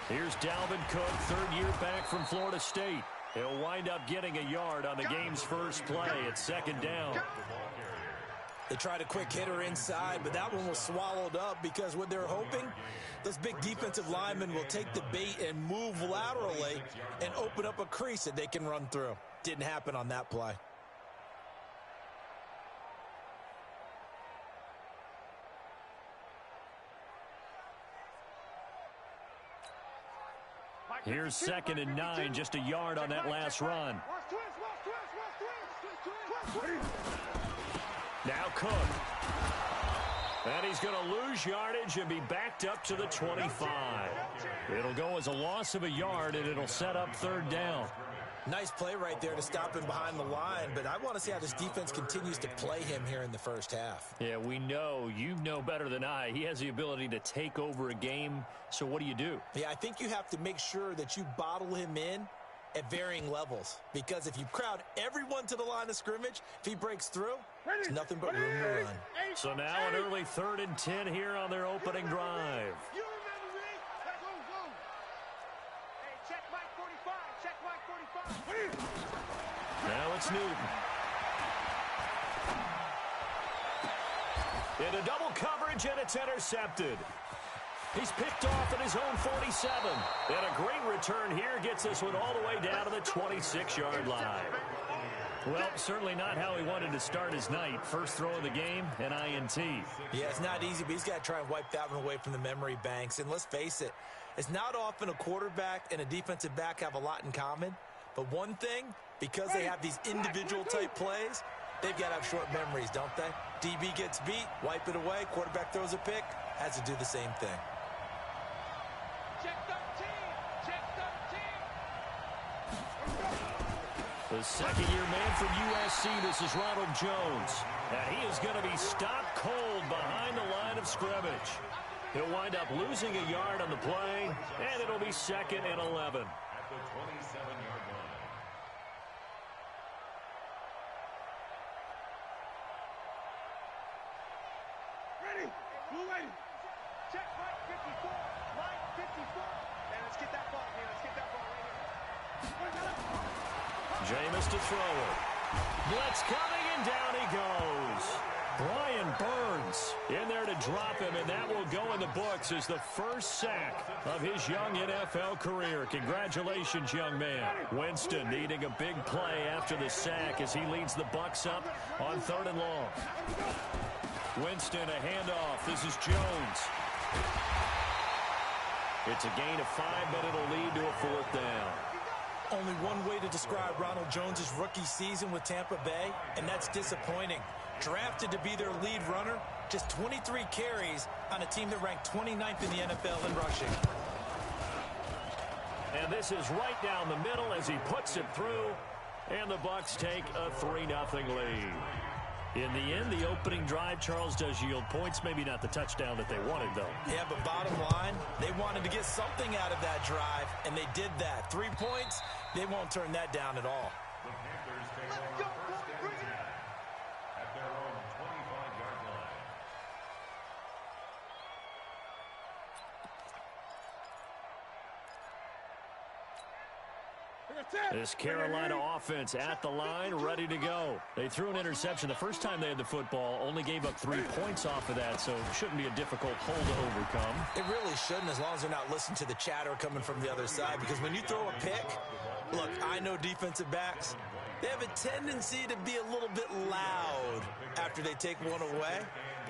Here's Dalvin Cook, third year back from Florida State. He'll wind up getting a yard on the game's first play. It's second down. They tried a quick hitter inside, but that one was swallowed up because what they're hoping, those big defensive linemen will take the bait and move laterally and open up a crease that they can run through. Didn't happen on that play. Here's 2nd and 9, just a yard on that last run. Now Cook. And he's going to lose yardage and be backed up to the 25. It'll go as a loss of a yard, and it'll set up third down. Nice play right there to stop him behind the line, but I want to see how this defense continues to play him here in the first half. Yeah, we know. You know better than I. He has the ability to take over a game, so what do you do? Yeah, I think you have to make sure that you bottle him in at varying levels, because if you crowd everyone to the line of scrimmage, if he breaks through, there's nothing but room to run. So now an early 3rd and 10 here on their opening drive. Now it's Newton. Into double coverage, and it's intercepted. He's picked off at his own 47. And a great return here gets this one all the way down to the 26-yard line. Well, certainly not how he wanted to start his night. First throw of the game, an INT. Yeah, it's not easy, but he's got to try and wipe that one away from the memory banks. And let's face it, it's not often a quarterback and a defensive back have a lot in common. But one thing, because they have these individual type plays, they've got to have short memories, don't they? DB gets beat, wipe it away, quarterback throws a pick, has to do the same thing. Check 13! Check 13! The second-year man from USC, this is Ronald Jones. And he is going to be stopped cold behind the line of scrimmage. He'll wind up losing a yard on the play, and it'll be 2nd and 11. At the 27-yard line. Ready? Blue lady. Check line 54. Line 54. Man, let's get that ball here. Let's get that ball right here. Jameis to throw it. Blitz coming, and down he goes. Brian Burns in there to drop him, and that will go in the books as the first sack of his young NFL career. Congratulations, young man. Winston needing a big play after the sack as he leads the Bucs up on 3rd and long. Winston, a handoff. This is Jones. It's a gain of 5, but it'll lead to a 4th down. Only one way to describe Ronald Jones' rookie season with Tampa Bay, and that's disappointing. Drafted to be their lead runner, just 23 carries on a team that ranked 29th in the NFL in rushing. And this is right down the middle as he puts it through, and the Bucs take a 3-0 lead. In the end, the opening drive, Charles, does yield points. Maybe not the touchdown that they wanted, though. Yeah, but bottom line, they wanted to get something out of that drive, and they did that. 3 points, they won't turn that down at all. The Panthers take over first and 10 at their own 25-yard line. This Carolina offense at the line, ready to go. They threw an interception the first time they had the football, only gave up 3 points off of that, so it shouldn't be a difficult hole to overcome. It really shouldn't, as long as they're not listening to the chatter coming from the other side, because when you throw a pick, look, I know defensive backs, they have a tendency to be a little bit loud after they take one away,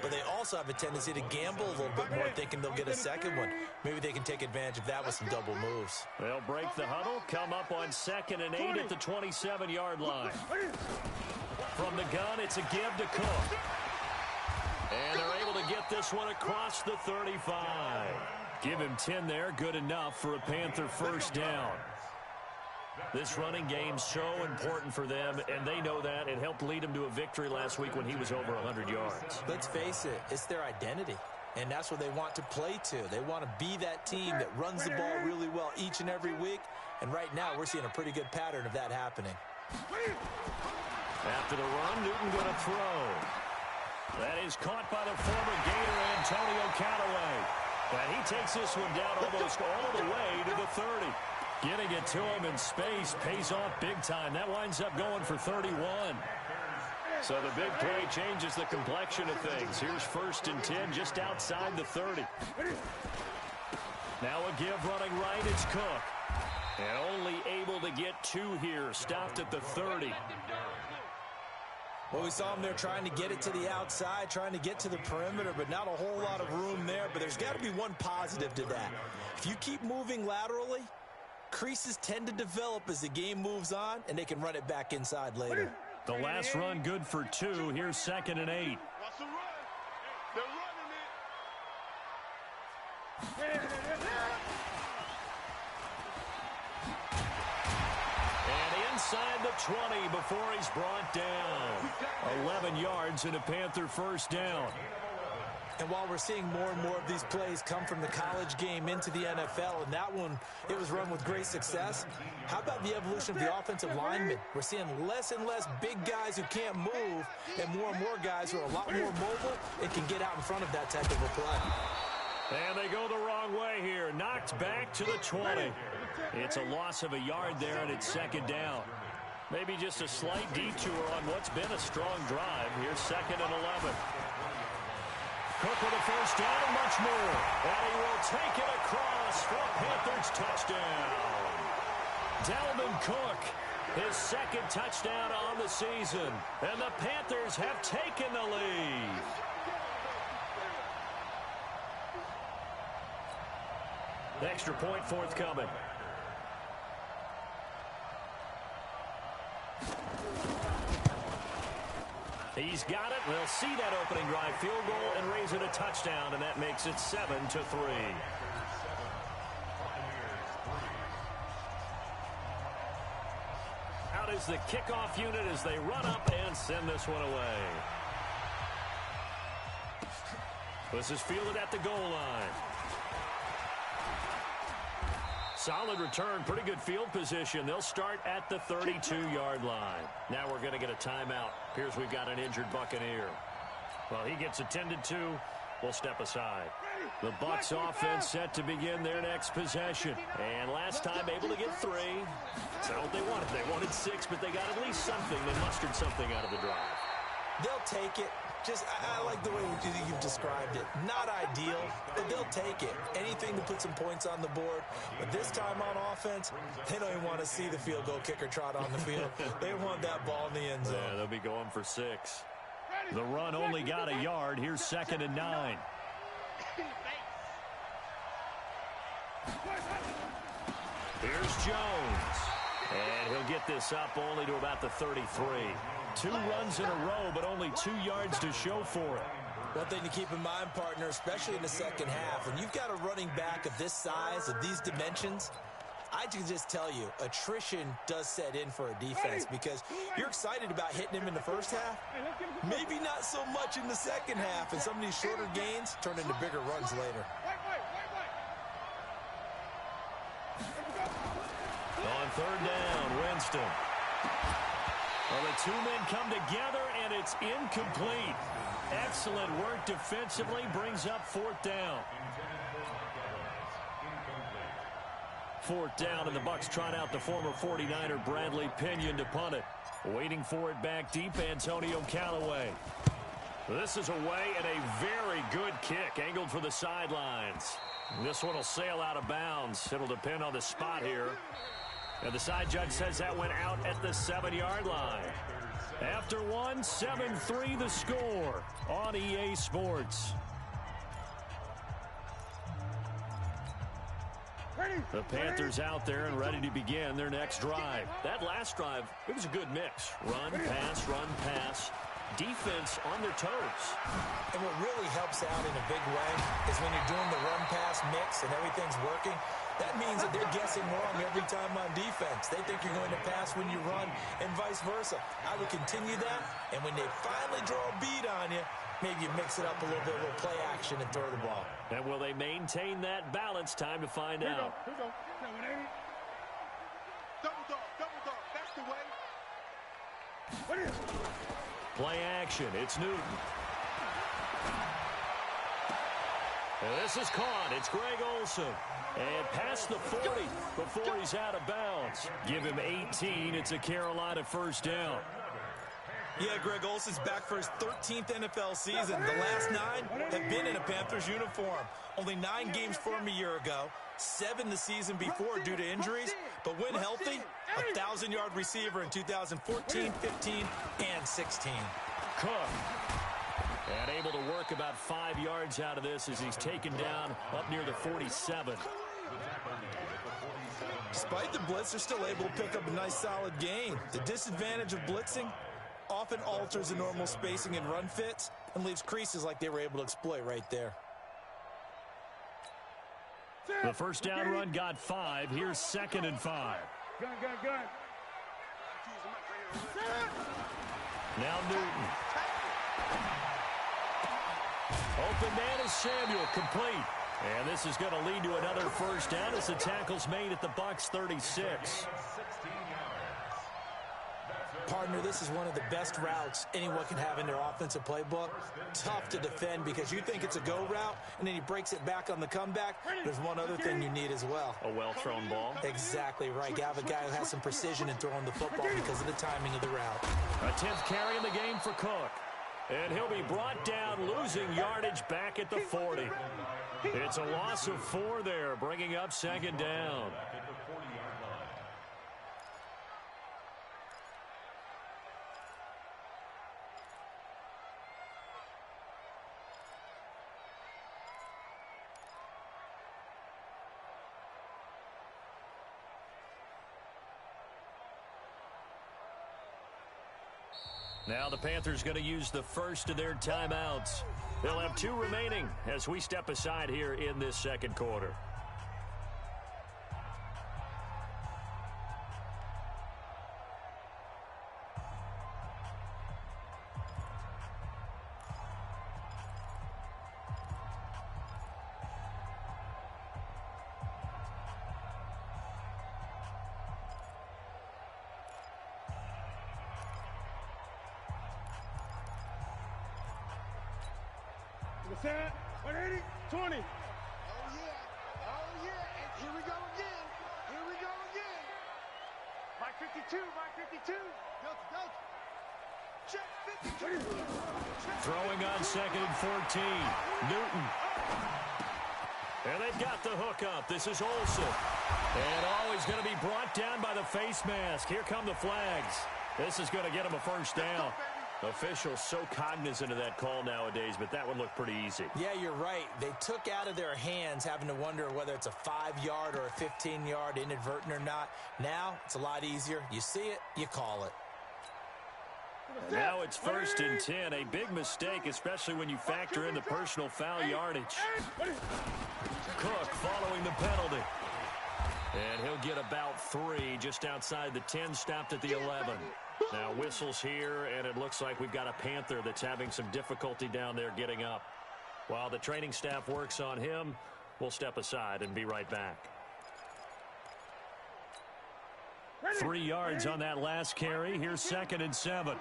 but they also have a tendency to gamble a little bit more, thinking they'll get a second one. Maybe they can take advantage of that with some double moves. They'll break the huddle, come up on 2nd and 8 at the 27-yard line. From the gun, it's a give to Cook. And they're able to get this one across the 35. Give him 10 there, good enough for a Panther first down. This running game's so important for them, and they know that. It helped lead them to a victory last week when he was over 100 yards. Let's face it, it's their identity, and that's what they want to play to. They want to be that team that runs the ball really well each and every week, and right now we're seeing a pretty good pattern of that happening. After the run, Newton going to throw. That is caught by the former Gator, Antonio Callaway. And he takes this one down almost all the way to the 30. Getting it to him in space pays off big time. That winds up going for 31. So the big play changes the complexion of things. Here's 1st and 10 just outside the 30. Now a give running right, it's Cook. And only able to get 2 here, stopped at the 30. Well, we saw him there trying to get it to the outside, trying to get to the perimeter, but not a whole lot of room there. But there's got to be one positive to that. If you keep moving laterally, creases tend to develop as the game moves on, and they can run it back inside later. The last run good for 2. Here's 2nd and 8. Watch the run. They're running it. And inside the 20 before he's brought down. 11 yards and a Panther 1st down. And while we're seeing more and more of these plays come from the college game into the NFL, and that one, it was run with great success, how about the evolution of the offensive linemen? We're seeing less and less big guys who can't move and more guys who are a lot more mobile and can get out in front of that type of a play. And they go the wrong way here. Knocked back to the 20. It's a loss of a yard there, and it's 2nd down. Maybe just a slight detour on what's been a strong drive. Here's 2nd and 11. Cook with a 1st down and much more. And he will take it across for a Panthers touchdown. Dalvin Cook, his 2nd touchdown on the season. And the Panthers have taken the lead. The extra point forthcoming. He's got it. We'll see that opening drive field goal and raise it a touchdown, and that makes it 7-3. Out is the kickoff unit as they run up and send this one away. This is fielded at the goal line. Solid return, pretty good field position. They'll start at the 32-yard line. Now we're going to get a timeout. Appears we've got an injured Buccaneer. Well, he gets attended to. We'll step aside. The Bucs offense set to begin their next possession. And last time able to get 3. That's not what they wanted. They wanted 6, but they got at least something. They mustered something out of the drive. They'll take it. I like the way you've described it. Not ideal, but they'll take it. Anything to put some points on the board. But this time on offense, they don't even want to see the field goal kicker trot on the field. They want that ball in the end zone. Yeah, they'll be going for 6. The run only got a yard. Here's 2nd and 9. Here's Jones. And he'll get this up only to about the 33. 2 runs in a row, but only 2 yards to show for it. One thing to keep in mind, partner, especially in the second half, when you've got a running back of this size, of these dimensions, I can just tell you, attrition does set in for a defense because you're excited about hitting him in the first half. Maybe not so much in the second half, and some of these shorter gains turn into bigger runs later. On 3rd down, Winston. Well, the 2 men come together, and it's incomplete. Excellent work defensively, brings up 4th down. 4th down, and the Bucs trot out the former 49er Bradley Pinion to punt it. Waiting for it back deep, Antonio Callaway. This is away and a very good kick, angled for the sidelines. This one will sail out of bounds. It'll depend on the spot here. And the side judge says that went out at the 7-yard line. After one, 7-3 the score on EA Sports. The Panthers out there and ready to begin their next drive. That last drive, it was a good mix. Run, pass. Defense on their toes. And what really helps out in a big way is when you're doing the run-pass mix and everything's working, that means that they're guessing wrong every time on defense. They think you're going to pass when you run and vice versa. I would continue that, and when they finally draw a beat on you, maybe you mix it up a little bit, a little play action and throw the ball. And will they maintain that balance? Time to find out. Here we go. Double dog. That's the way. Play action. It's Newton. And this is caught. It's Greg Olsen. And past the 40 before he's out of bounds. Give him 18. It's a Carolina first down. Yeah, Greg Olsen's back for his 13th NFL season. The last 9 have been in a Panthers uniform. Only 9 games for him a year ago, 7 the season before due to injuries. But when healthy, a 1,000-yard receiver in 2014, 15, and 16. Cook. And able to work about 5 yards out of this as he's taken down up near the 47. Despite the blitz, they're still able to pick up a nice, solid gain. The disadvantage of blitzing often alters the normal spacing and run fits and leaves creases like they were able to exploit right there. The first down run got 5. Here's 2nd and 5. Gun. Now Newton. Open man is Samuel, complete. And this is going to lead to another first down as the tackle's made at the Bucs 36. Partner, this is one of the best routes anyone can have in their offensive playbook. Tough to defend because you think it's a go route, and then he breaks it back on the comeback. There's one other thing you need as well. A well-thrown ball. Exactly right. You have a guy who has some precision in throwing the football because of the timing of the route. A 10th carry in the game for Cook. And he'll be brought down, losing yardage back at the 40. It's a loss of 4 there, bringing up 2nd down. Now the Panthers going to use the first of their timeouts. They'll have 2 remaining as we step aside here in this second quarter. Set, 180, 20. Oh, yeah. And here we go again. Mike 52. Delta. Check 52. Throwing on 2nd and 14. Newton. And they've got the hook up. This is Olsen. And he's going to be brought down by the face mask. Here come the flags. This is going to get him a first down. Officials so cognizant of that call nowadays, but that would look pretty easy. Yeah, you're right. They took out of their hands having to wonder whether it's a 5-yard or a 15-yard inadvertent or not. Now, it's a lot easier. You see it, you call it. And now it's 1st and 10. A big mistake, especially when you factor in the personal foul yardage. Cook following the penalty. And he'll get about 3 just outside the 10, stopped at the 11. Now whistles here, and it looks like we've got a Panther that's having some difficulty down there getting up. While the training staff works on him, we'll step aside and be right back. 3 yards on that last carry. Here's 2nd and 7.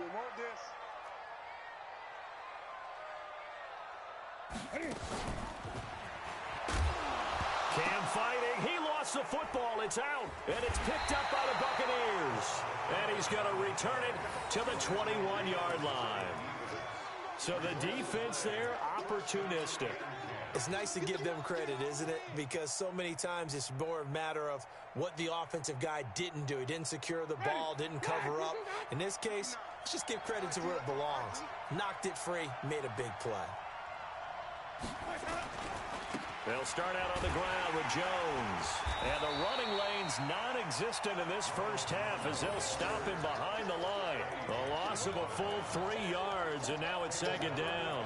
Cam fighting. He lost the football. It's out. And it's picked up by the Buccaneers. And he's going to return it to the 21-yard line. So the defense there, opportunistic. It's nice to give them credit, isn't it? Because so many times it's more a matter of what the offensive guy didn't do. He didn't secure the ball, didn't cover up. In this case, let's just give credit to where it belongs. Knocked it free, made a big play. They'll start out on the ground with Jones. And the running lane's non-existent in this first half as they'll stop him behind the line. A loss of a full 3 yards, and now it's 2nd down.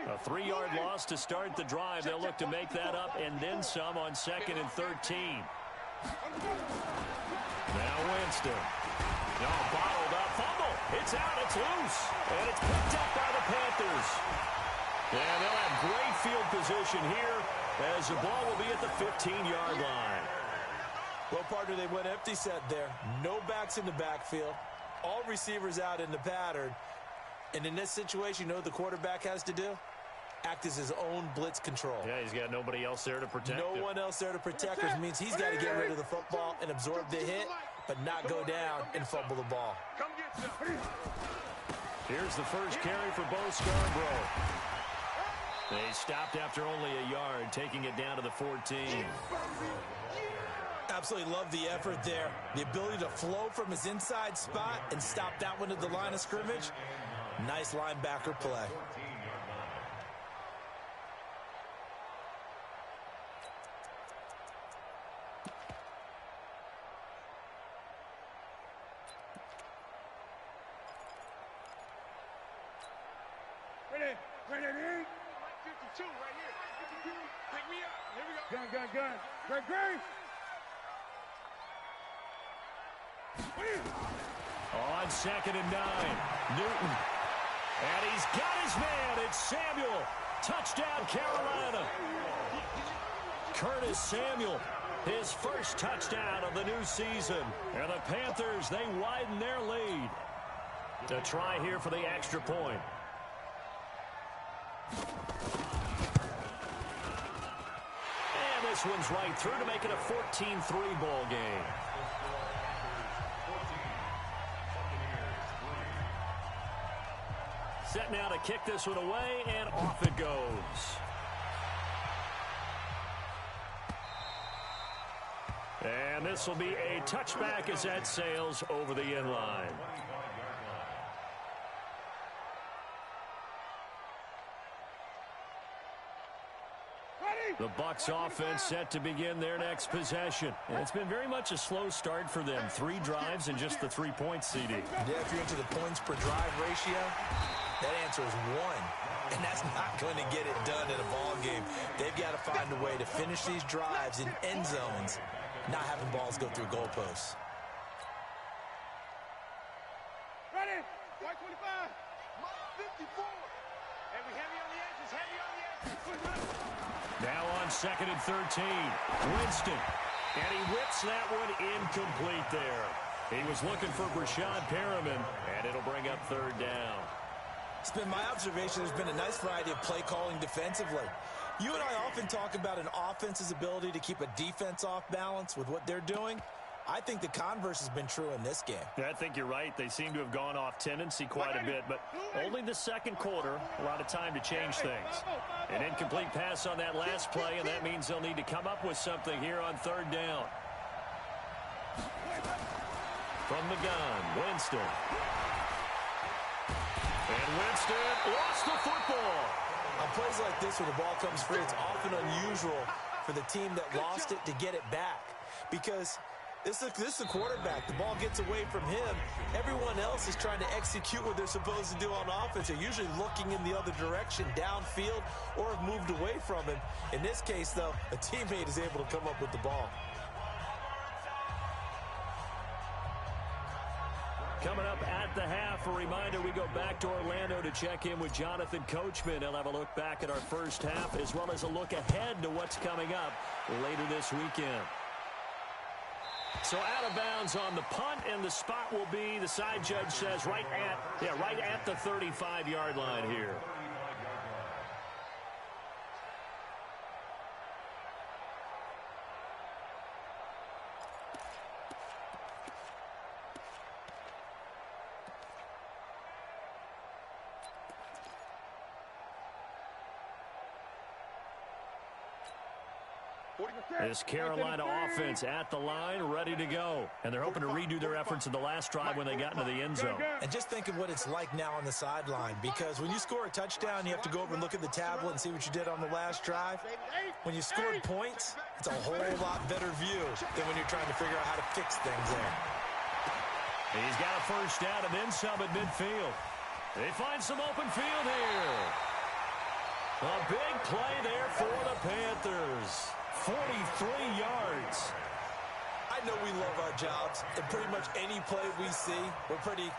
A 3-yard loss to start the drive. They'll look to make that up and then some on 2nd and 13. Now Winston. No, bottled up. Fumble. It's out. It's loose. And it's picked up by the Panthers. And they'll have great field position here as the ball will be at the 15-yard line. Well, partner, they went empty set there. No backs in the backfield. All receivers out in the pattern. And in this situation, you know what the quarterback has to do? Act as his own blitz control. Yeah, he's got nobody else there to protect him. No one else there to protect, which means he's got to get rid of the football and absorb the hit, but not go down and fumble the ball. Come get some. Here's the first carry for Bo Scarborough. They stopped after only a yard, taking it down to the 14. Absolutely love the effort there. The ability to flow from his inside spot and stop that one at the line of scrimmage. Nice linebacker play. Ready, 52 right here. 52. Pick me up. Here we go. Gun. Great. On 2nd and 9, Newton. And he's got his man. It's Samuel. Touchdown, Carolina. Curtis Samuel, his first touchdown of the new season. And the Panthers, they widen their lead. To try here for the extra point. And this one's right through to make it a 14-3 ball game. Set now to kick this one away, and off it goes. And this will be a touchback as that sails over the end line. The Bucs offense set to begin their next possession. And it's been very much a slow start for them. 3 drives and just the 3 points, CD. Yeah, if you're into the points per drive ratio, that answer is 1. And that's not going to get it done in a ball game. They've got to find a way to finish these drives in end zones, not having balls go through goalposts. Ready, 125, 54. And we heavy on the edges, Now on 2nd and 13, Winston. And he whips that one incomplete there. He was looking for Brashad Perriman, and it'll bring up 3rd down. It's been my observation there's been a nice variety of play calling defensively. You and I often talk about an offense's ability to keep a defense off balance with what they're doing. I think the converse has been true in this game. Yeah, I think you're right. They seem to have gone off tendency quite a bit, but only the second quarter, a lot of time to change things. An incomplete pass on that last play, and that means they'll need to come up with something here on 3rd down. From the gun, Winston. And Winston lost the football. On plays like this where the ball comes free, it's often unusual for the team that lost it to get it back. Because this is the quarterback. The ball gets away from him. Everyone else is trying to execute what they're supposed to do on offense. They're usually looking in the other direction, downfield, or have moved away from him. In this case, though, a teammate is able to come up with the ball. Coming up at the half, a reminder, we go back to Orlando to check in with Jonathan Coachman. He'll have a look back at our first half as well as a look ahead to what's coming up later this weekend. So out of bounds on the punt, and the spot will be, the side judge says, right at the 35-yard line here. This Carolina offense at the line, ready to go. And they're hoping to redo their efforts in the last drive when they got into the end zone. And just think of what it's like now on the sideline, because when you score a touchdown, you have to go over and look at the tablet and see what you did on the last drive. When you scored points, it's a whole lot better view than when you're trying to figure out how to fix things there. He's got a first down and then some at midfield. They find some open field here. A big play there for the Panthers. 43 yards. I know we love our jobs, and pretty much any play we see, we're pretty,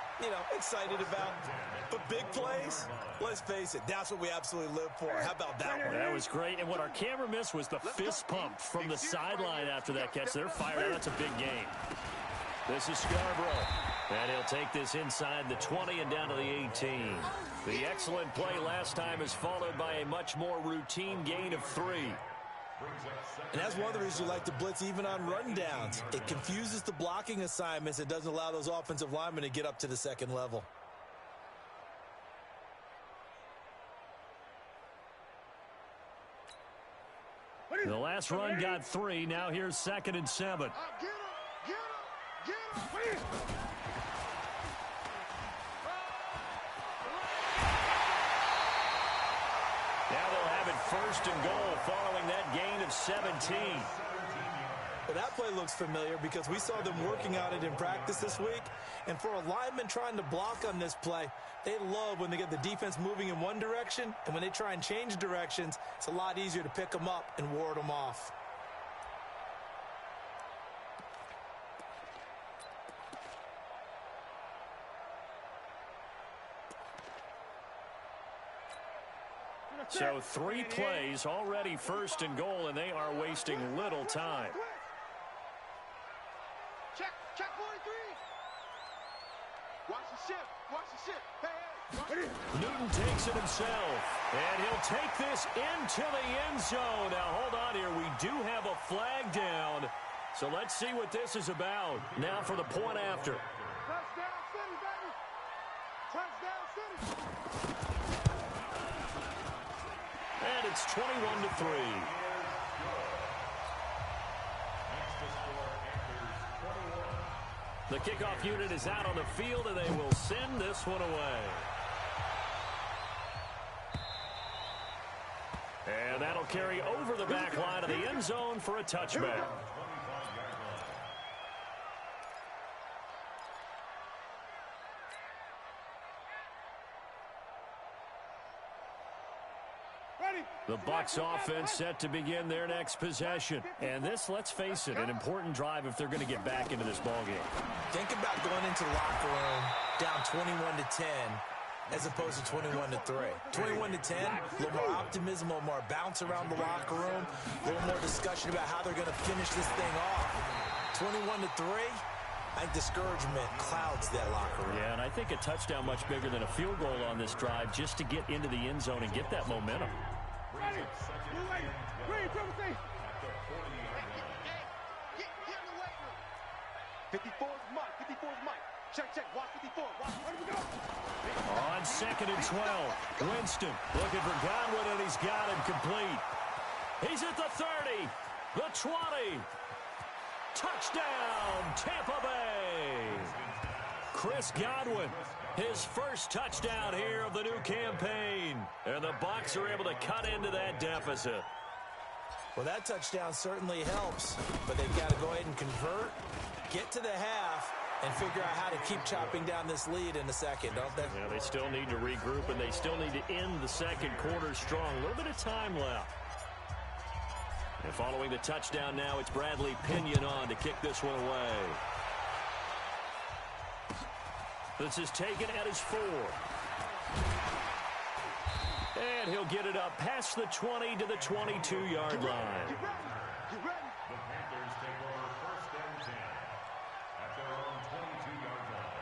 excited about. But big plays, let's face it, that's what we absolutely live for. How about that one? That was great, and what our camera missed was the fist pump from the sideline after that catch. They're fired out. That's a big game. This is Scarborough, and he'll take this inside the 20 and down to the 18. The excellent play last time is followed by a much more routine gain of 3. And that's one of the reasons we like to blitz even on rundowns. It confuses the blocking assignments. It doesn't allow those offensive linemen to get up to the second level. The last run got 3. Now here's 2nd and 7. Now they'll have it 1st and goal following that gain of 17. Well, that play looks familiar because we saw them working on it in practice this week. And for a lineman trying to block on this play, they love when they get the defense moving in one direction. And when they try and change directions, it's a lot easier to pick them up and ward them off. So 3 plays, already 1st and goal, and they are wasting little time. Check 43. Watch the shift. Watch the shift. Hey. Newton takes it himself, and he'll take this into the end zone. Now, hold on here. We do have a flag down, so let's see what this is about. Now for the point after. Touchdown City, baby. Touchdown City. And it's 21-3. The kickoff unit is out on the field, and they will send this one away. And that'll carry over the back line of the end zone for a touchback. The Bucs offense set to begin their next possession. And this, let's face it, an important drive if they're going to get back into this ballgame. Think about going into the locker room down 21-10 as opposed to 21-3. 21-10, a little more optimism, a little more bounce around the locker room, a little more discussion about how they're going to finish this thing off. 21-3, I think discouragement clouds that locker room. Yeah, and I think a touchdown much bigger than a field goal on this drive just to get into the end zone and get that momentum. Ready. Ready, triple C. 54 is Mike. 54 is Mike. Check. Watch 54. Watch. Where do we go? On 2nd and 12, Winston looking for Godwin, and he's got him complete. He's at the 30, the 20. Touchdown, Tampa Bay. Chris Godwin, his first touchdown here of the new campaign. And the Bucs are able to cut into that deficit. Well, that touchdown certainly helps, but they've got to go ahead and convert, get to the half, and figure out how to keep chopping down this lead in the second, don't they? Yeah, they still need to regroup, and they still need to end the second quarter strong. A little bit of time left. And following the touchdown now, it's Bradley Pinion on to kick this one away. This is taken at his 4. And he'll get it up past the 20 to the 22-yard line. You ready? The Panthers take over 1st and 10 at their own 22-yard line.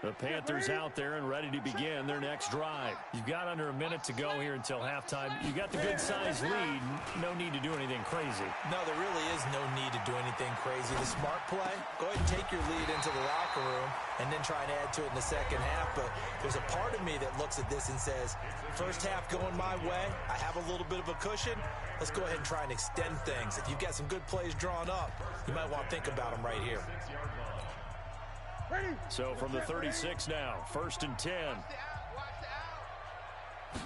The Panthers out there and ready to begin their next drive. You've got under a minute to go here until halftime. You got the good-sized lead. No need to do anything crazy. No, there really is no need to do anything crazy. The smart play, go ahead and take your lead into the locker room and then try and add to it in the second half. But there's a part of me that looks at this and says, first half going my way, I have a little bit of a cushion. Let's go ahead and try and extend things. If you've got some good plays drawn up, you might want to think about them right here. So from the 36 now, 1st and 10.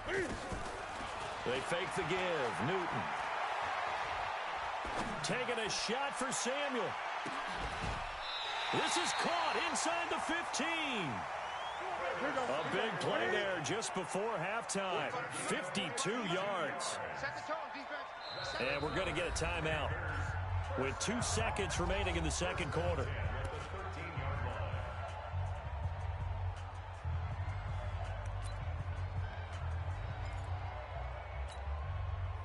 They fake the give. Newton. Taking a shot for Samuel. This is caught inside the 15. A big play there just before halftime. 52 yards. And we're going to get a timeout with 2 seconds remaining in the second quarter.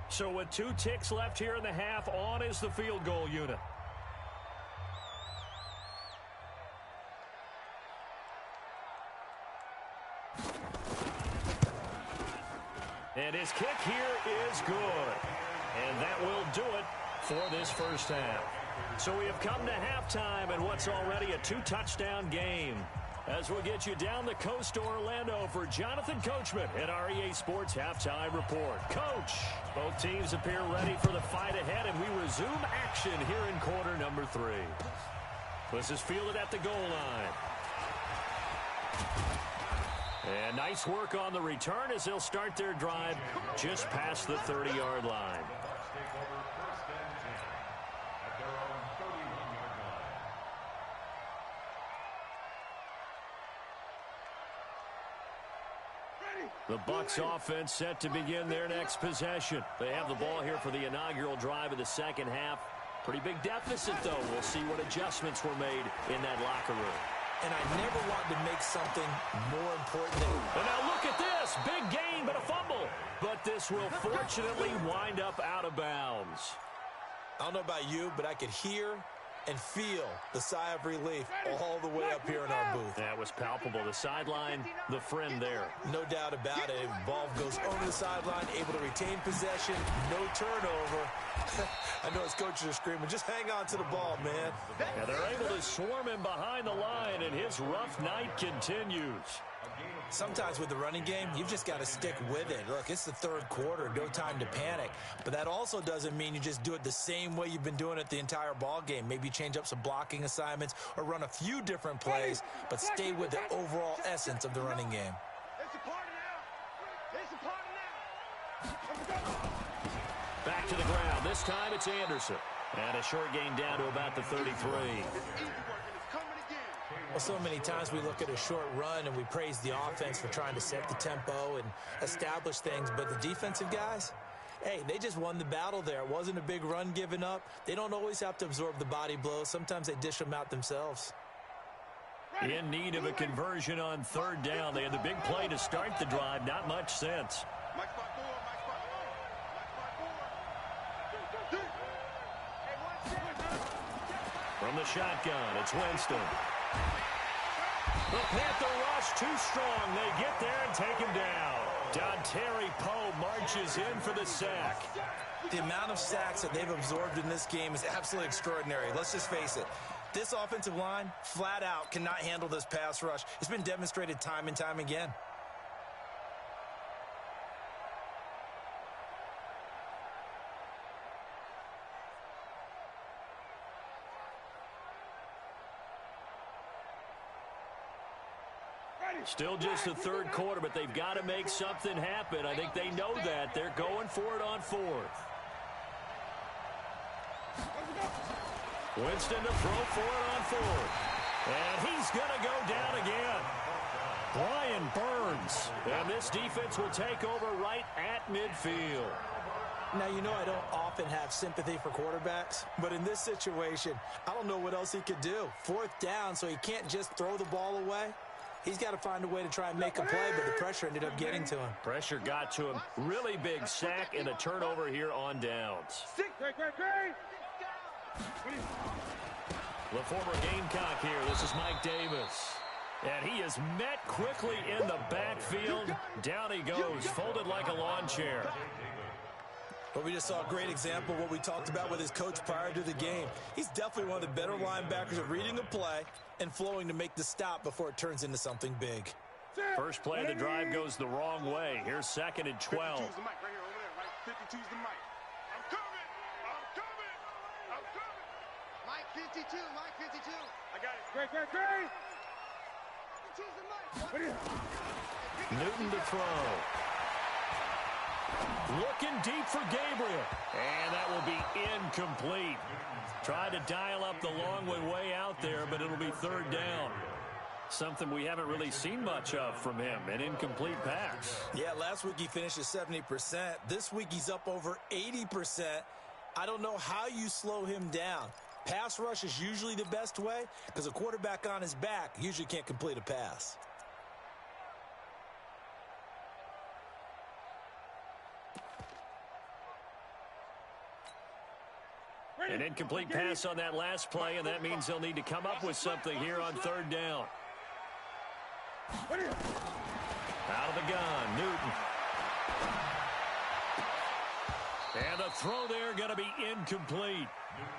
So with 2 ticks left here in the half, on is the field goal unit. And his kick here is good. And that will do it for this first half. So we have come to halftime in what's already a 2-touchdown game. As we'll get you down the coast to Orlando for Jonathan Coachman at our EA Sports Halftime Report. Coach, both teams appear ready for the fight ahead, and we resume action here in quarter number 3. This is fielded at the goal line. And nice work on the return as they'll start their drive just past the 30-yard line. The Bucs offense set to begin their next possession. They have the ball here for the inaugural drive of the second half. Pretty big deficit, though. We'll see what adjustments were made in that locker room. And I never want to make something more important than... And now look at this. Big gain, but a fumble. But this will fortunately wind up out of bounds. I don't know about you, but I could hear and feel the sigh of relief all the way up here in our booth. That was palpable. The sideline, the friend there. No doubt about it. Ball goes over the sideline, able to retain possession, no turnover. I know his coaches are screaming, just hang on to the ball, man. Yeah, they're able to swarm him behind the line, and his rough night continues. Sometimes with the running game, you've just got to stick with it. Look, it's the third quarter, no time to panic. But that also doesn't mean you just do it the same way you've been doing it the entire ball game. Maybe change up some blocking assignments or run a few different plays, but stay with the overall essence of the running game. Back to the ground. This time it's Anderson. And a short gain down to about the 33. Well, so many times we look at a short run and we praise the offense for trying to set the tempo and establish things, but the defensive guys, hey, they just won the battle there. It wasn't a big run given up. They don't always have to absorb the body blows. Sometimes they dish them out themselves. In need of a conversion on third down. They had the big play to start the drive. Not much sense. From the shotgun, it's Winston. The Panther rush too strong. They get there and take him down. Dontari Poe marches in for the sack. The amount of sacks that they've absorbed in this game is absolutely extraordinary. Let's just face it. This offensive line, flat out, cannot handle this pass rush. It's been demonstrated time and time again. Still just the third quarter, but they've got to make something happen. I think they know that. They're going for it on fourth. Winston to throw for it on fourth. And he's going to go down again. Brian Burns. And this defense will take over right at midfield. Now, you know I don't often have sympathy for quarterbacks, but in this situation, I don't know what else he could do. Fourth down, so he can't just throw the ball away. He's got to find a way to try and make a play, but the pressure ended up getting to him. Pressure got to him. Really big sack and a turnover here on downs. The former Gamecock here. This is Mike Davis. And he is met quickly in the backfield. Down he goes, folded like a lawn chair. But we just saw a great example of what we talked about with his coach prior to the game. He's definitely one of the better linebackers at reading a play and flowing to make the stop before it turns into something big. First play of the drive goes the wrong way. Here's 2nd and 12. 52's the mic right here over there, right? 52's the mic. I'm coming! I'm coming! I'm coming! Mike 52, Mike 52. I got it. Great. 52's the mic. Newton to throw. Looking deep for Gabriel. And that will be incomplete. Tried to dial up the long way out there, but it'll be third down. Something we haven't really seen much of from him, an incomplete pass. Yeah, last week he finished at 70%. This week he's up over 80%. I don't know how you slow him down. Pass rush is usually the best way because a quarterback on his back usually can't complete a pass. An incomplete pass on that last play, and that means they'll need to come up with something here on third down. Out of the gun, Newton. And the throw there going to be incomplete.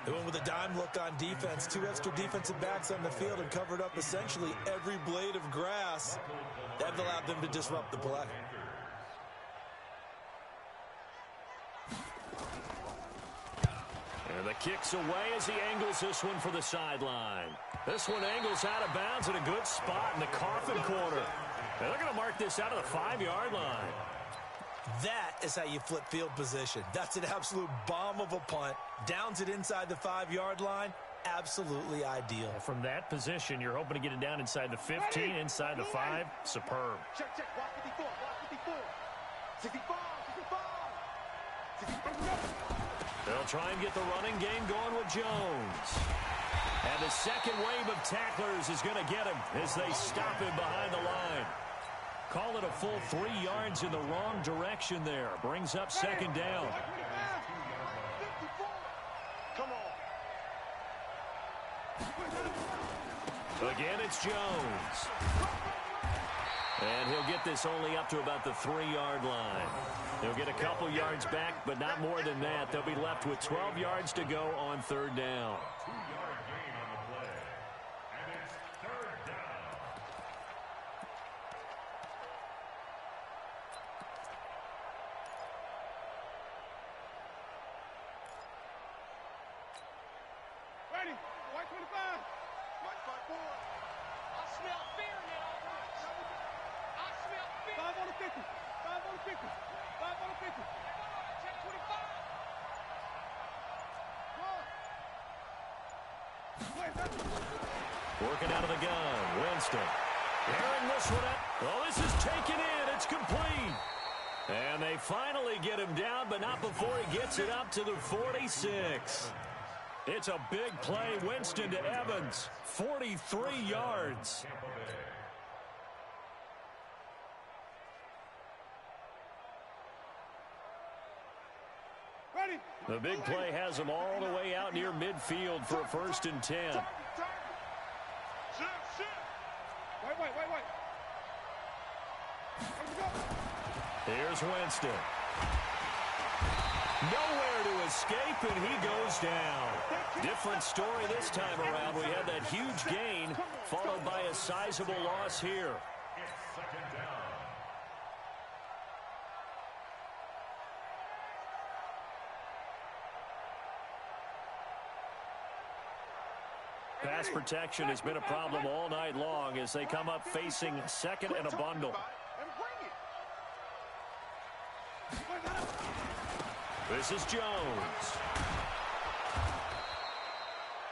They went with a dime look on defense. 2 extra defensive backs on the field and covered up essentially every blade of grass. That allowed them to disrupt the play. And the kick's away as he angles this one for the sideline. This one angles out of bounds at a good spot in the coffin corner. And they're going to mark this out of the 5-yard line. That is how you flip field position. That's an absolute bomb of a punt. Downs it inside the 5-yard line. Absolutely ideal. From that position, you're hoping to get it down inside the 15, inside the 5. Superb. Check, check. Block 54. Block 54. 65. They'll try and get the running game going with Jones. And the second wave of tacklers is going to get him as they stop him behind the line. Call it a full 3 yards in the wrong direction there. Brings up second down. Come on. Again, it's Jones. And he'll get this only up to about the 3-yard line. They'll get a couple yards back, but not more than that. They'll be left with 12 yards to go on third down. 2-yard gain on the play. And it's third down. Ready. White 25. White 54. I smell fear in that offense. I smell fear. 5 on the 50. 5 on the 50. 5 on the 50. Check 25. Working out of the gun, Winston. Airing this one out. Oh, this is taken in. It's complete. And they finally get him down, but not before he gets it up to the 46. It's a big play. Winston to Evans. 43 yards. Ready. The big play has them all the way out near midfield for a 1st and 10. Wait. Here's Winston. Nowhere to escape, and he goes down. Different story this time around. We had that huge gain, followed by a sizable loss here. It's second down. Pass protection has been a problem all night long as they come up facing second and a bundle. This is Jones.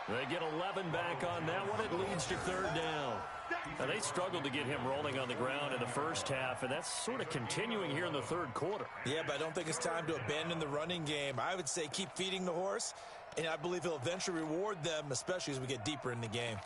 They get 11 back on that one. It leads to third down. Now, they struggled to get him rolling on the ground in the first half, and that's sort of continuing here in the third quarter. Yeah, but I don't think it's time to abandon the running game. I would say keep feeding the horse, and I believe he'll eventually reward them, especially as we get deeper in the game.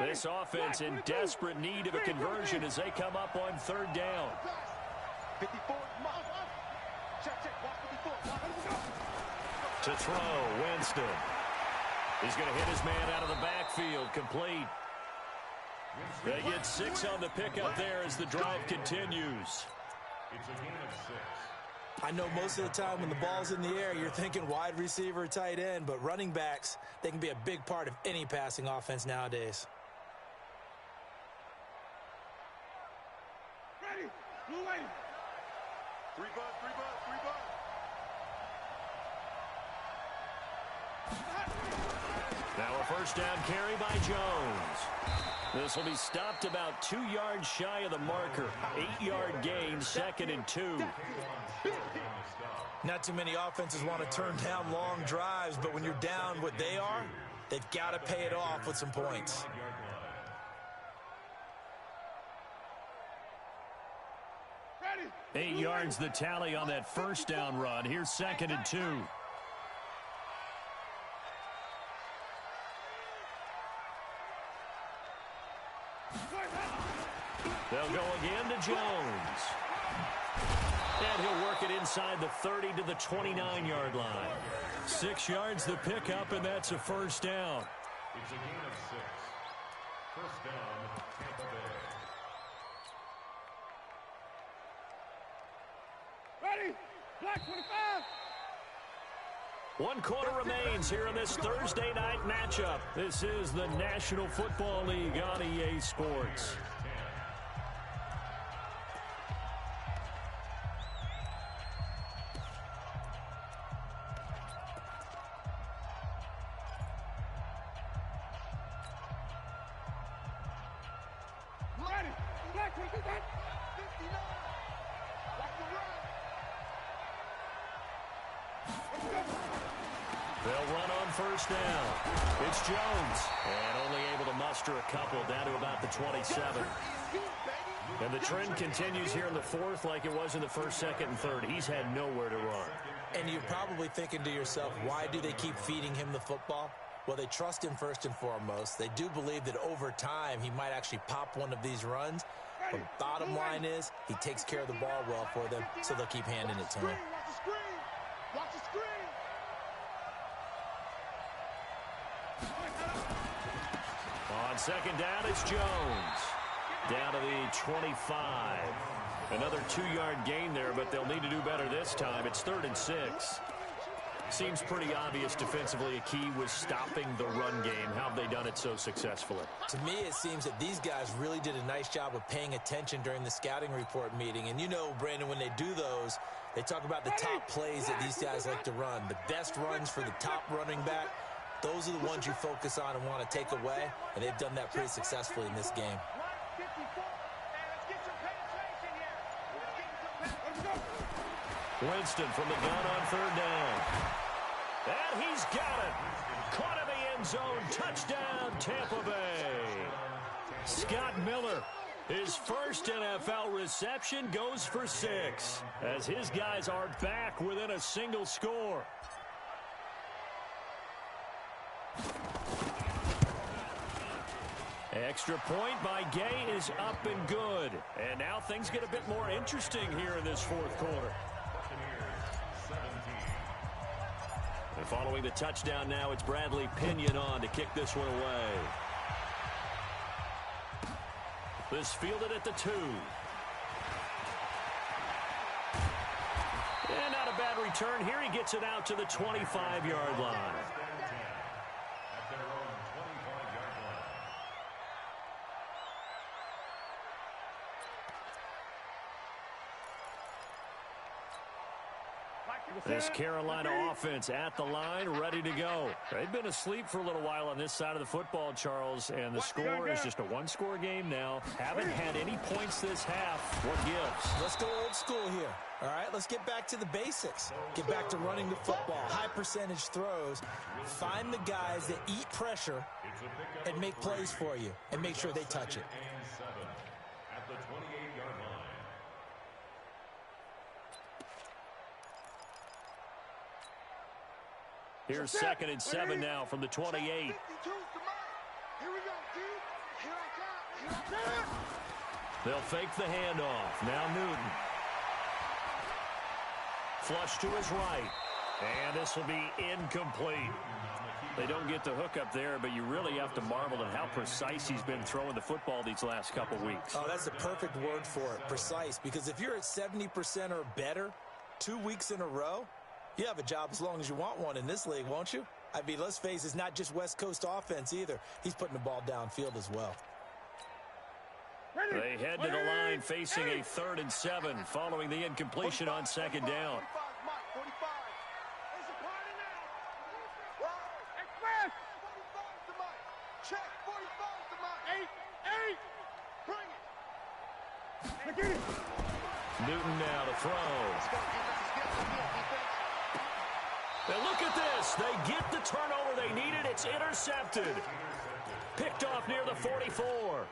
This offense in desperate need of a conversion as they come up on third down. 54. Check. Block 54. To throw, Winston. He's going to hit his man out of the backfield, complete. They get 6 on the pickup there as the drive continues. It's a gain of 6. I know most of the time when the ball's in the air, you're thinking wide receiver, tight end, but running backs, they can be a big part of any passing offense nowadays. Ready. Blue lady. 3 bud. Now a first down carry by Jones. This will be stopped about 2 yards shy of the marker. 8-yard gain, 2nd and 2. Not too many offenses want to turn down long drives, but when you're down what they are, they've got to pay it off with some points. Ready. 8 yards the tally on that first down run. Here's 2nd and 2. They'll go again to Jones. And he'll work it inside the 30 to the 29-yard line. 6 yards the pickup, and that's a first down. It's a gain of 6. First down, Tampa Bay. Ready. Black 25. 1 quarter remains here in this Thursday night matchup. This is the National Football League on EA Sports. Ready. Black 25. 59. Watch the run. They'll run on first down. It's Jones. And only able to muster a couple down to about the 27. And the trend continues here in the 4th like it was in the 1st, 2nd, and 3rd. He's had nowhere to run. And you're probably thinking to yourself, why do they keep feeding him the football? Well, they trust him first and foremost. They do believe that over time he might actually pop one of these runs. But bottom line is he takes care of the ball well for them, so they'll keep handing it to him. Watch the screen. Watch the screen. On 2nd down, it's Jones. Down to the 25. Another 2-yard gain there, but they'll need to do better this time. It's 3rd and 6. Seems pretty obvious defensively a key was stopping the run game. How have they done it so successfully? To me, it seems that these guys really did a nice job of paying attention during the scouting report meeting. And you know, Brandon, when they do those, they talk about the top plays that these guys like to run. The best runs for the top running back, those are the ones you focus on and want to take away. And they've done that pretty successfully in this game. Winston from the gun on 3rd down. And he's got it. Caught in the end zone. Touchdown, Tampa Bay. Scott Miller, his first NFL reception, goes for 6 as his guys are back within a single score. Extra point by Gay is up and good. And now things get a bit more interesting here in this 4th quarter. And following the touchdown now, it's Bradley Pinion on to kick this one away. This fielded at the 2. And not a bad return here. He gets it out to the 25-yard line. At their own 25-yard line. This Carolina offense at the line, ready to go. They've been asleep for a little while on this side of the football, Charles, and the score is just a 1-score game now. Haven't had any points this half. What gives? Let's go old school here. All right, let's get back to the basics. Get back to running the football, high percentage throws. Find the guys that eat pressure and make plays for you and make sure they touch it. And 7 at the 28-yard line. Here's 2nd and 7 now from the 28. Here we go, dude. Here I come. They'll fake the handoff. Now Newton. Flush to his right. And this will be incomplete. They don't get the hook up there, but you really have to marvel at how precise he's been throwing the football these last couple weeks. Oh, that's the perfect word for it, precise. Because if you're at 70% or better 2 weeks in a row, you have a job as long as you want one in this league, won't you? I mean, let's face it, it's not just West Coast offense either. He's putting the ball downfield as well. They head to the line facing a 3rd and 7 following the incompletion on 2nd down. Newton now to throw. And look at this. They get the turnover they needed. It's intercepted. Picked off near the 44.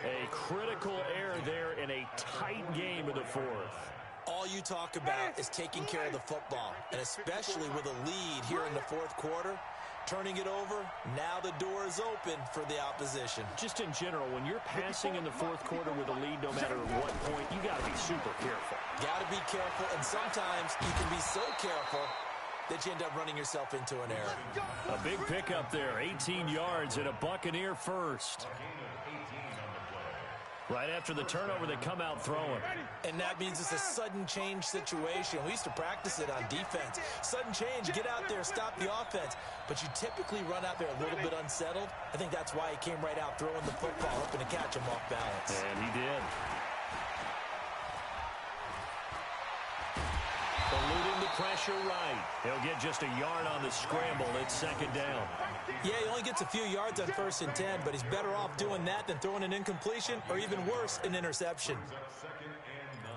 A critical error there in a tight game of the fourth. All you talk about is taking care of the football, and especially with a lead here in the fourth quarter, turning it over, now the door is open for the opposition. Just in general, when you're passing in the fourth quarter with a lead, no matter what point, you got to be super careful. Got to be careful, and sometimes you can be so careful that you end up running yourself into an error. A big pickup there, 18 yards and a Buccaneer first. Right after the turnover, they come out throwing. And that means it's a sudden change situation. We used to practice it on defense. Sudden change, get out there, stop the offense. But you typically run out there a little bit unsettled. I think that's why he came right out throwing the football, hoping to catch him off balance. And he did. Eluding the pressure right. He'll get just a yard on the scramble. It's second down. Yeah, he only gets a few yards on 1st and 10, but he's better off doing that than throwing an incompletion or even worse, an interception. Second and 9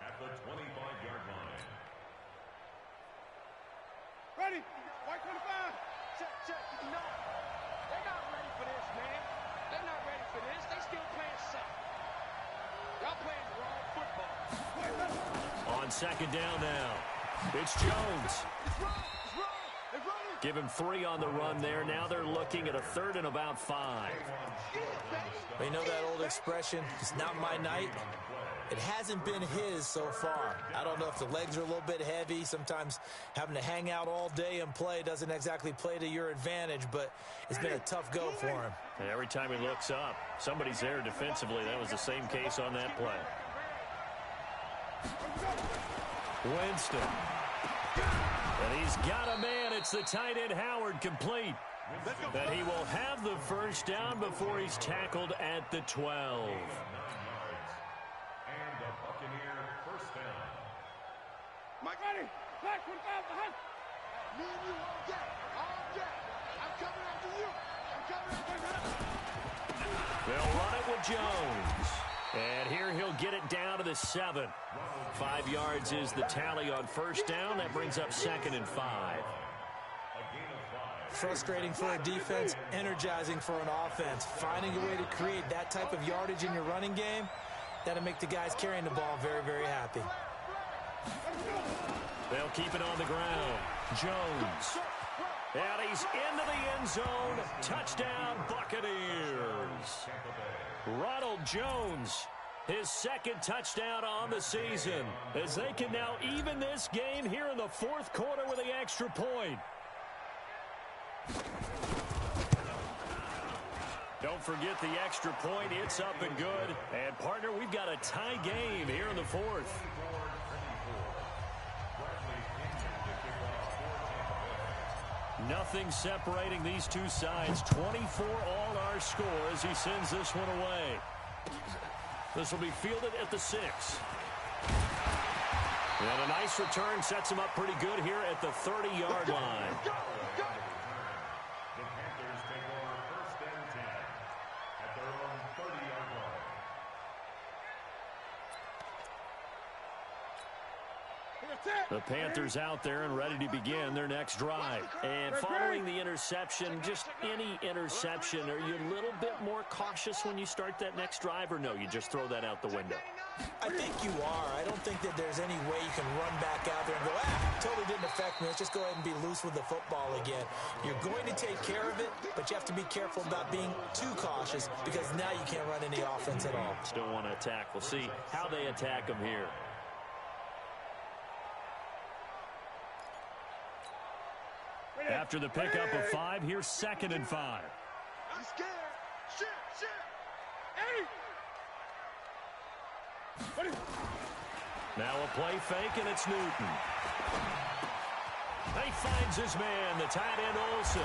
at the 25-yard line. Ready. White 25. Check. No. They're not ready for this, man. They're not ready for this. They still playing safe. Y'all playing the wrong football. On second down now. It's Jones. Give him 3 on the run there. Now they're looking at a 3rd and about 5. You know that old expression, it's not my night? It hasn't been his so far. I don't know if the legs are a little bit heavy. Sometimes having to hang out all day and play doesn't exactly play to your advantage, but it's been a tough go for him. And every time he looks up, somebody's there defensively. That was the same case on that play. Winston. And he's got a man. It's the tight end Howard, complete. And he will have the first down before he's tackled at the 12. And the Buccaneer first down. Mike, ready. Black 25 behind. Me and you all day. All day. I'm coming after you. I'm coming after you. They'll run it with Jones. And here he'll get it down to the 7. 5 yards is the tally on first down. That brings up 2nd and 5. Frustrating for a defense, energizing for an offense. Finding a way to create that type of yardage in your running game, that'll make the guys carrying the ball very, very happy. They'll keep it on the ground. Jones. And he's into the end zone. Touchdown, Buccaneers. Ronald Jones, his 2nd touchdown on the season, as they can now even this game here in the fourth quarter with the extra point. Don't forget the extra point. It's up and good. And, partner, we've got a tie game here in the fourth. Nothing separating these two sides. 24 all our score as he sends this one away. This will be fielded at the 6. And a nice return sets him up pretty good here at the 30-yard line. The Panthers take over first and 10 at their own 30-yard line. The Panthers out there and ready to begin their next drive. And following the interception, just any interception, are you a little bit more cautious when you start that next drive, or no, you just throw that out the window? I think you are. I don't think that there's any way you can run back out there and go, totally didn't affect me. Let's just go ahead and be loose with the football again. You're going to take care of it, but you have to be careful about being too cautious because now you can't run any offense at all. Just don't want to attack. We'll see how they attack them here. After the pickup of 5, here's 2nd and 5. I'm scared. Shit. Ready. Now a play fake, and it's Newton. He finds his man, the tight end Olsen.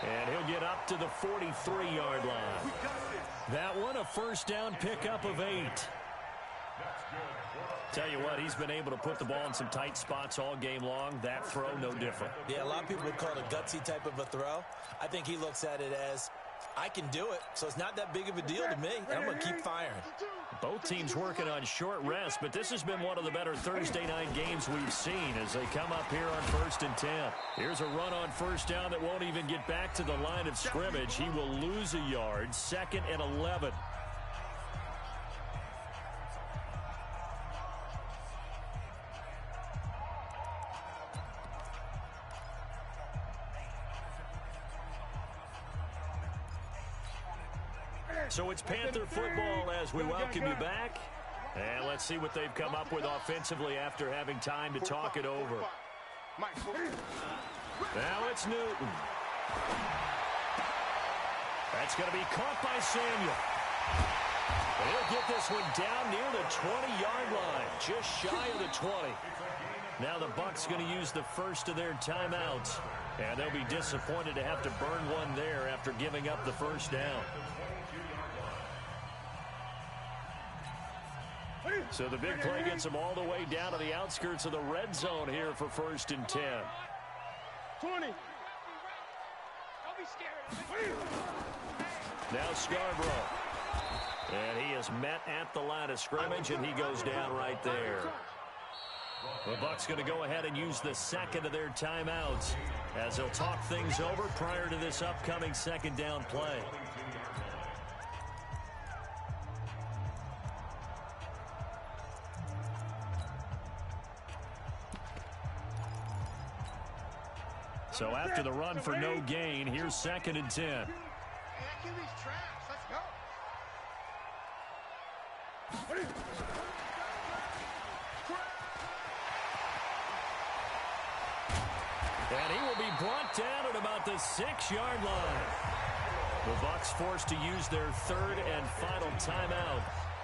And he'll get up to the 43-yard line. That one, a first down pickup of 8. Tell you what, he's been able to put the ball in some tight spots all game long. That throw, no different. Yeah, a lot of people would call it a gutsy type of a throw. I think he looks at it as, I can do it, so it's not that big of a deal to me. I'm going to keep firing. Both teams working on short rest, but this has been one of the better Thursday night games we've seen as they come up here on 1st and 10. Here's a run on first down that won't even get back to the line of scrimmage. He will lose a yard. 2nd and 11. So it's Panther football as we welcome you back. And let's see what they've come up with offensively after having time to talk it over. Now it's Newton. That's going to be caught by Samuel. He'll get this one down near the 20-yard line, just shy of the 20. Now the Bucs going to use the first of their timeouts, and they'll be disappointed to have to burn one there after giving up the first down. So the big play gets them all the way down to the outskirts of the red zone here for 1st and 10. 20. Don't be scared. Now Scarborough. And he is met at the line of scrimmage, and he goes down right there. The Bucs going to go ahead and use the second of their timeouts as they'll talk things over prior to this upcoming second down play. So after the run for no gain, here's 2nd and 10. Hey, that QB's trash. Let's go. And he will be brought down at about the 6-yard line. The Bucs forced to use their 3rd and final timeout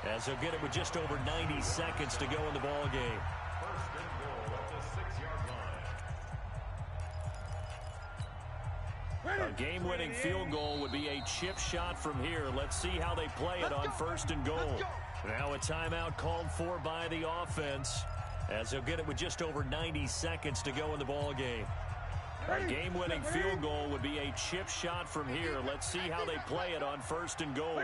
as they'll get it with just over 90 seconds to go in the ball game. A game-winning field goal would be a chip shot from here. Let's see how they play it on 1st and goal. Now a timeout called for by the offense as they'll get it with just over 90 seconds to go in the ball game. A game-winning field goal would be a chip shot from here. Let's see how they play it on 1st and goal.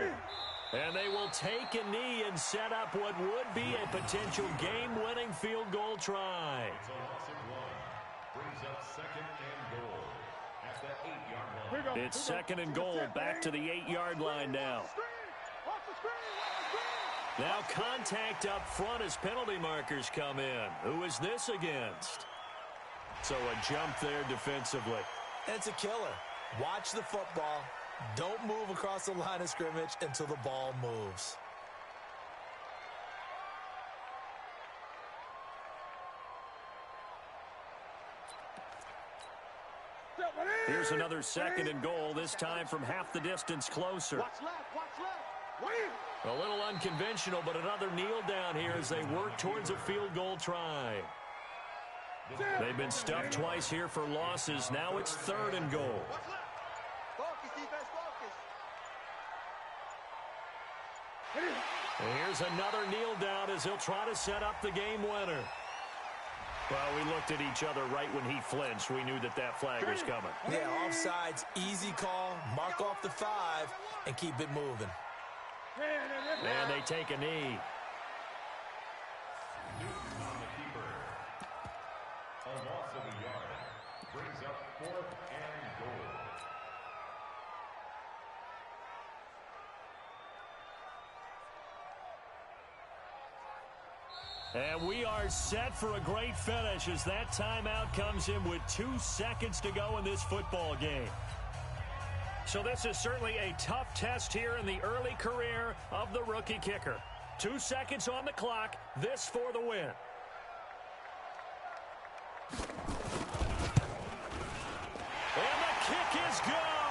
And they will take a knee and set up what would be a potential game-winning field goal try. It's a loss of 1. Brings up 2nd and goal at the 8-yard line. It's 2nd and goal back to the 8-yard line now. Now contact up front as penalty markers come in. Who is this against? So a jump there defensively. It's a killer. Watch the football. Don't move across the line of scrimmage until the ball moves. Here's another 2nd and goal, this time from half the distance closer. Watch left. Watch left. A little unconventional, but another kneel down here as they work towards a field goal try. They've been stuffed twice here for losses. Now it's 3rd and goal. Watch left. Focus, defense, focus. And here's another kneel down as he'll try to set up the game winner. Well, we looked at each other right when he flinched. We knew that that flag was coming. Yeah, offsides, easy call, mark off the 5, and keep it moving. And they take a knee. Newton on the keeper. A loss of a yard. Brings up 4th and goal. And we are set for a great finish as that timeout comes in with 2 seconds to go in this football game. So this is certainly a tough test here in the early career of the rookie kicker. 2 seconds on the clock. This for the win. And the kick is good.